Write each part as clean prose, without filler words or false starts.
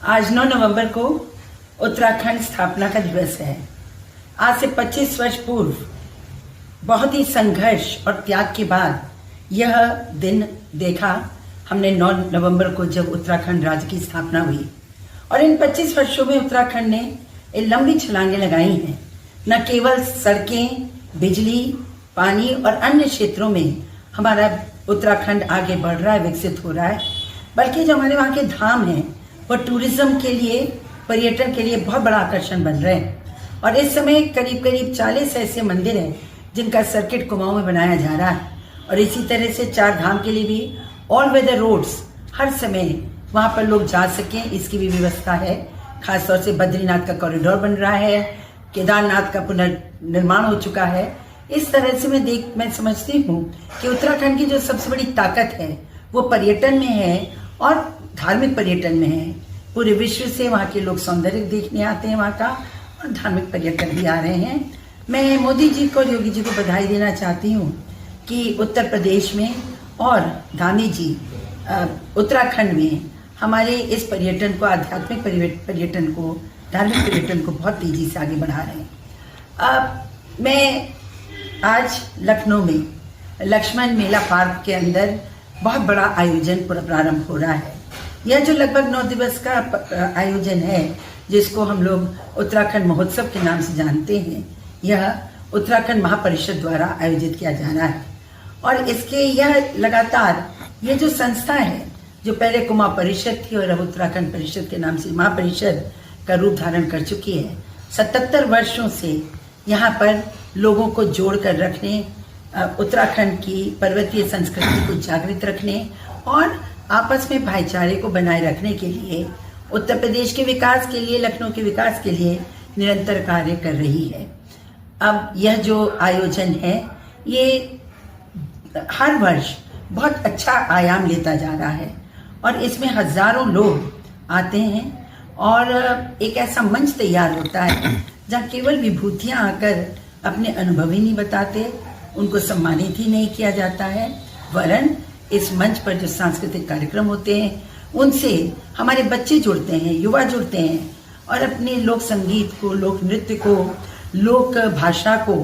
आज 9 नवंबर को उत्तराखंड स्थापना का दिवस है। आज से 25 वर्ष पूर्व बहुत ही संघर्ष और त्याग के बाद यह दिन देखा हमने 9 नवंबर को, जब उत्तराखंड राज्य की स्थापना हुई। और इन 25 वर्षों में उत्तराखंड ने एक लंबी छलांगें लगाई हैं। न केवल सड़कें, बिजली, पानी और अन्य क्षेत्रों में हमारा उत्तराखंड आगे बढ़ रहा है, विकसित हो रहा है, बल्कि जो हमारे वहाँ के धाम हैं वो टूरिज्म के लिए, पर्यटन के लिए बहुत बड़ा आकर्षण बन रहे हैं। और इस समय करीब करीब 40 ऐसे मंदिर हैं जिनका सर्किट कुमाऊं में बनाया जा रहा है। और इसी तरह से 4 धाम के लिए भी ऑल वेदर रोड्स हर समय वहाँ पर लोग जा सकें, इसकी भी व्यवस्था है। खासतौर से बद्रीनाथ का कॉरिडोर बन रहा है, केदारनाथ का पुनर्निर्माण हो चुका है। इस तरह से मैं समझती हूँ कि उत्तराखंड की जो सबसे बड़ी ताकत है वो पर्यटन में है और धार्मिक पर्यटन में है। पूरे विश्व से वहाँ के लोग सौंदर्य देखने आते हैं वहाँ का, और धार्मिक पर्यटक भी आ रहे हैं। मैं मोदी जी को और योगी जी को बधाई देना चाहती हूँ कि उत्तर प्रदेश में और धामी जी उत्तराखंड में हमारे इस पर्यटन को, आध्यात्मिक पर्यटन को, धार्मिक पर्यटन को बहुत तेजी से आगे बढ़ा रहे हैं। मैं आज लखनऊ में लक्ष्मण मेला पार्क के अंदर बहुत बड़ा आयोजन प्रारंभ हो रहा है। यह जो लगभग 9 दिवस का आयोजन है, जिसको हम लोग उत्तराखंड महोत्सव के नाम से जानते हैं, यह उत्तराखंड महापरिषद द्वारा आयोजित किया जा रहा है। और इसके यह लगातार ये जो संस्था है, जो पहले कुमाऊं परिषद थी और अब उत्तराखंड परिषद के नाम से महापरिषद का रूप धारण कर चुकी है, 77 वर्षों से यहाँ पर लोगों को जोड़ कर रखने, उत्तराखंड की पर्वतीय संस्कृति को जागृत रखने और आपस में भाईचारे को बनाए रखने के लिए, उत्तर प्रदेश के विकास के लिए, लखनऊ के विकास के लिए निरंतर कार्य कर रही है। अब यह जो आयोजन है ये हर वर्ष बहुत अच्छा आयाम लेता जा रहा है और इसमें हजारों लोग आते हैं और एक ऐसा मंच तैयार होता है जहाँ केवल विभूतियाँ आकर अपने अनुभव ही नहीं बताते, उनको सम्मानित ही नहीं किया जाता है, वरन इस मंच पर जो सांस्कृतिक कार्यक्रम होते हैं उनसे हमारे बच्चे जुड़ते हैं, युवा जुड़ते हैं और अपने लोक संगीत को, लोक नृत्य को, लोक भाषा को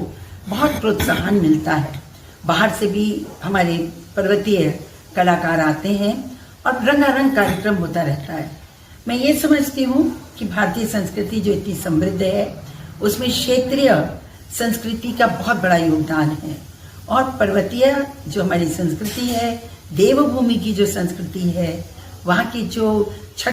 बहुत प्रोत्साहन मिलता है। बाहर से भी हमारे पर्वतीय कलाकार आते हैं और रंगारंग कार्यक्रम होता रहता है। मैं ये समझती हूँ कि भारतीय संस्कृति जो इतनी समृद्ध है उसमें क्षेत्रीय संस्कृति का बहुत बड़ा योगदान है। और पर्वतीय जो हमारी संस्कृति है, देवभूमि की जो संस्कृति है, वहाँ की जो